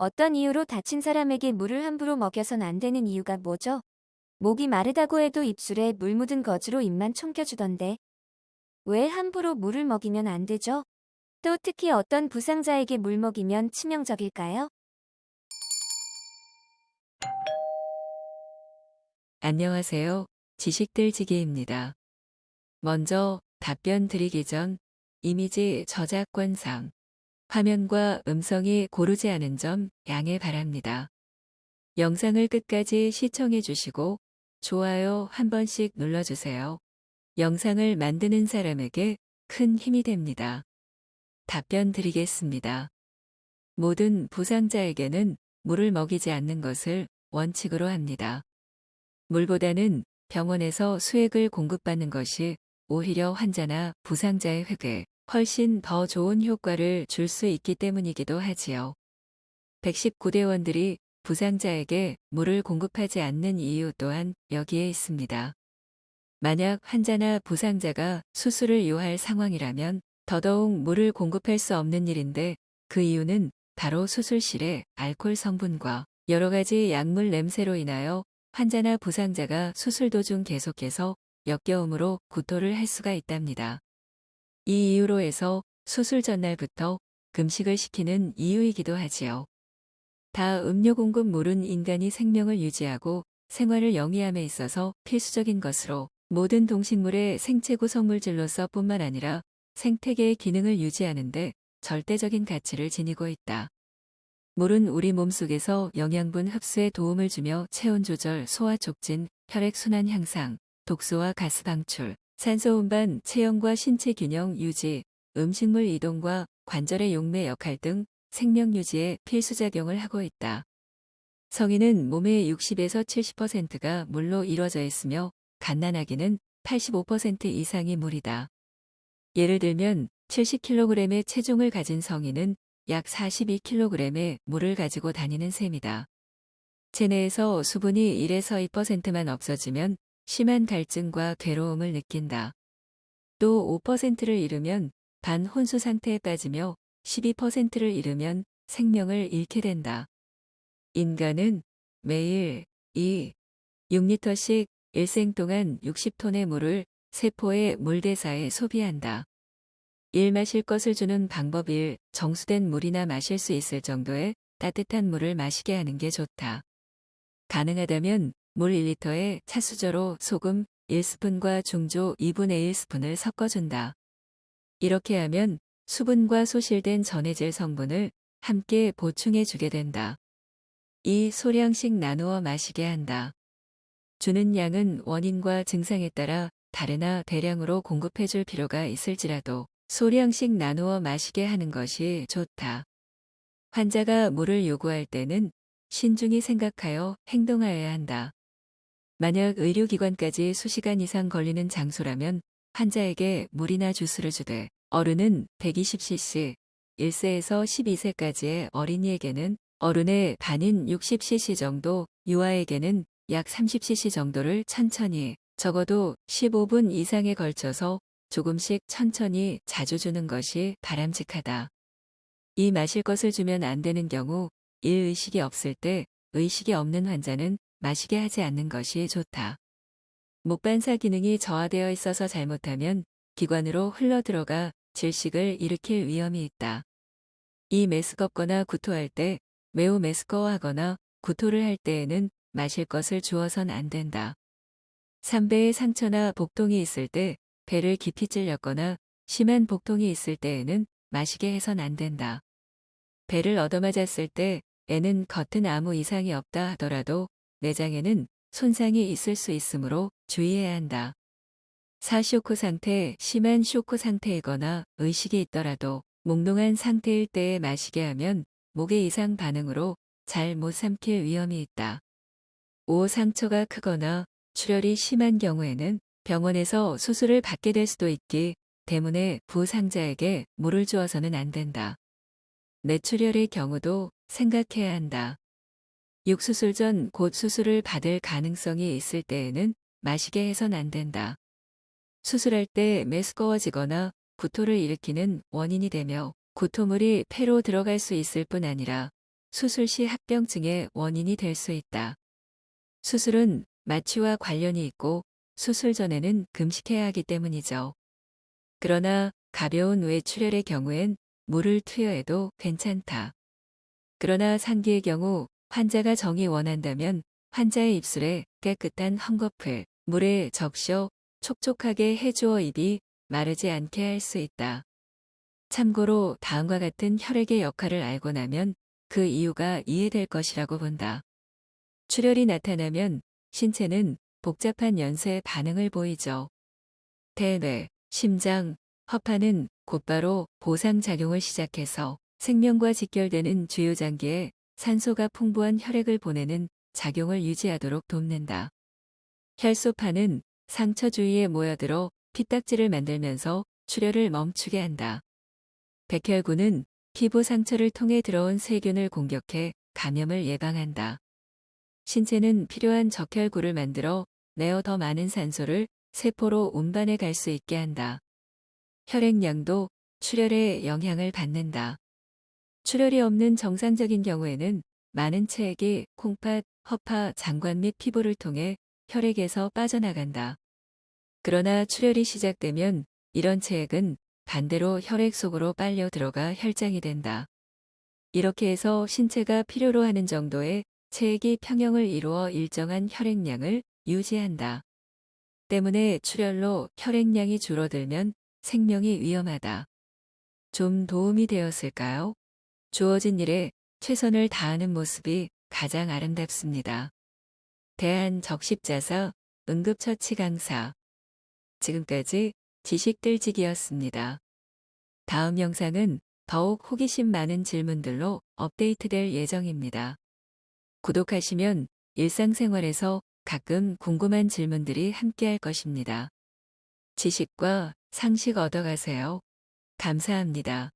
어떤 이유로 다친 사람에게 물을 함부로 먹여선 안 되는 이유가 뭐죠? 목이 마르다고 해도 입술에 물 묻은 거즈로 입만 총켜주던데. 왜 함부로 물을 먹이면 안 되죠? 또 특히 어떤 부상자에게 물 먹이면 치명적일까요? 안녕하세요. 지식들지기입니다. 먼저 답변 드리기 전 이미지 저작권상 화면과 음성이 고르지 않은 점 양해 바랍니다. 영상을 끝까지 시청해 주시고 좋아요 한 번씩 눌러주세요. 영상을 만드는 사람에게 큰 힘이 됩니다. 답변 드리겠습니다. 모든 부상자에게는 물을 먹이지 않는 것을 원칙으로 합니다. 물보다는 병원에서 수액을 공급받는 것이 오히려 환자나 부상자의 회복에 훨씬 더 좋은 효과를 줄 수 있기 때문이기도 하지요. 119대원들이 부상자에게 물을 공급하지 않는 이유 또한 여기에 있습니다. 만약 환자나 부상자가 수술을 요할 상황이라면 더더욱 물을 공급할 수 없는 일인데, 그 이유는 바로 수술실의 알코올 성분과 여러 가지 약물 냄새로 인하여 환자나 부상자가 수술 도중 계속해서 역겨움으로 구토를 할 수가 있답니다. 이 이유로 해서 수술 전날부터 금식을 시키는 이유이기도 하지요. 다 음료 공급 물은 인간이 생명을 유지하고 생활을 영위함에 있어서 필수적인 것으로, 모든 동식물의 생체 구성물질로서 뿐만 아니라 생태계의 기능을 유지하는 데 절대적인 가치를 지니고 있다. 물은 우리 몸속에서 영양분 흡수에 도움을 주며 체온 조절, 소화 촉진, 혈액 순환 향상, 독소와 가스 방출, 산소 운반, 체형과 신체 균형 유지, 음식물 이동과 관절의 용매 역할 등 생명 유지에 필수작용을 하고 있다. 성인은 몸의 60에서 70%가 물로 이루어져 있으며, 갓난아기는 85% 이상이 물이다. 예를 들면 70kg의 체중을 가진 성인은 약 42kg의 물을 가지고 다니는 셈이다. 체내에서 수분이 1에서 2%만 없어지면 심한 갈증과 괴로움을 느낀다. 또 5%를 이루면 반혼수 상태에 빠지며 12%를 이루면 생명을 잃게 된다. 인간은 매일 6리터씩 일생 동안 60톤의 물을 세포의 물대사에 소비한다. 마실 것을 주는 방법 1. 정수된 물이나 마실 수 있을 정도의 따뜻한 물을 마시게 하는 게 좋다. 가능하다면 물 1리터에 차수저로 소금 1스푼과 중조 2분의 1스푼을 섞어준다. 이렇게 하면 수분과 소실된 전해질 성분을 함께 보충해 주게 된다. 이 소량씩 나누어 마시게 한다. 주는 양은 원인과 증상에 따라 다르나 대량으로 공급해 줄 필요가 있을지라도 소량씩 나누어 마시게 하는 것이 좋다. 환자가 물을 요구할 때는 신중히 생각하여 행동하여야 한다. 만약 의료기관까지 수시간 이상 걸리는 장소라면 환자에게 물이나 주스를 주되, 어른은 120cc, 1세에서 12세까지의 어린이에게는 어른의 반인 60cc 정도, 유아에게는 약 30cc 정도를 천천히, 적어도 15분 이상에 걸쳐서 조금씩 천천히 자주 주는 것이 바람직하다. 이 마실 것을 주면 안 되는 경우, 의식이 없을 때 의식이 없는 환자는 마시게 하지 않는 것이 좋다. 목반사 기능이 저하되어 있어서 잘못하면 기관으로 흘러들어가 질식을 일으킬 위험이 있다. 이 메스껍거나 구토할 때, 매우 메스꺼워하거나 구토를 할 때에는 마실 것을 주어선 안 된다. 삼배의 상처나 복통이 있을 때, 배를 깊이 찔렸거나 심한 복통이 있을 때에는 마시게 해선 안 된다. 배를 얻어맞았을 때 애는 겉은 아무 이상이 없다 하더라도 내장에는 손상이 있을 수 있으므로 주의해야 한다. 4쇼크 상태, 심한 쇼크 상태이거나 의식이 있더라도 몽롱한 상태일 때에 마시게 하면 목의 이상 반응으로 잘 못 삼킬 위험이 있다. 5. 상처가 크거나 출혈이 심한 경우에는 병원에서 수술을 받게 될 수도 있기 때문에 부상자에게 물을 주어서는 안 된다. 뇌출혈의 경우도 생각해야 한다. 6. 수술 전 곧 수술을 받을 가능성이 있을 때에는 마시게 해선 안 된다. 수술할 때 메스꺼워지거나 구토를 일으키는 원인이 되며 구토물이 폐로 들어갈 수 있을 뿐 아니라 수술 시 합병증의 원인이 될 수 있다. 수술은 마취와 관련이 있고 수술 전에는 금식해야 하기 때문이죠. 그러나 가벼운 뇌출혈의 경우엔 물을 투여해도 괜찮다. 그러나 상기의 경우 환자가 정이 원한다면 환자의 입술에 깨끗한 헝겊을 물에 적셔 촉촉하게 해주어 입이 마르지 않게 할 수 있다. 참고로 다음과 같은 혈액의 역할을 알고 나면 그 이유가 이해될 것이라고 본다. 출혈이 나타나면 신체는 복잡한 연쇄 반응을 보이죠. 대뇌, 심장, 허파는 곧바로 보상작용을 시작해서 생명과 직결되는 주요 장기에 산소가 풍부한 혈액을 보내는 작용을 유지하도록 돕는다. 혈소판은 상처 주위에 모여들어 피딱지를 만들면서 출혈을 멈추게 한다. 백혈구는 피부 상처를 통해 들어온 세균을 공격해 감염을 예방한다. 신체는 필요한 적혈구를 만들어 내어 더 많은 산소를 세포로 운반해 갈 수 있게 한다. 혈액량도 출혈에 영향을 받는다. 출혈이 없는 정상적인 경우에는 많은 체액이 콩팥, 허파, 장관 및 피부를 통해 혈액에서 빠져나간다. 그러나 출혈이 시작되면 이런 체액은 반대로 혈액 속으로 빨려 들어가 혈장이 된다. 이렇게 해서 신체가 필요로 하는 정도의 체액이 평형을 이루어 일정한 혈액량을 유지한다. 때문에 출혈로 혈액량이 줄어들면 생명이 위험하다. 좀 도움이 되었을까요? 주어진 일에 최선을 다하는 모습이 가장 아름답습니다. 대한적십자사 응급처치 강사. 지금까지 지식들지기였습니다. 다음 영상은 더욱 호기심 많은 질문들로 업데이트될 예정입니다. 구독하시면 일상생활에서 가끔 궁금한 질문들이 함께할 것입니다. 지식과 상식 얻어가세요. 감사합니다.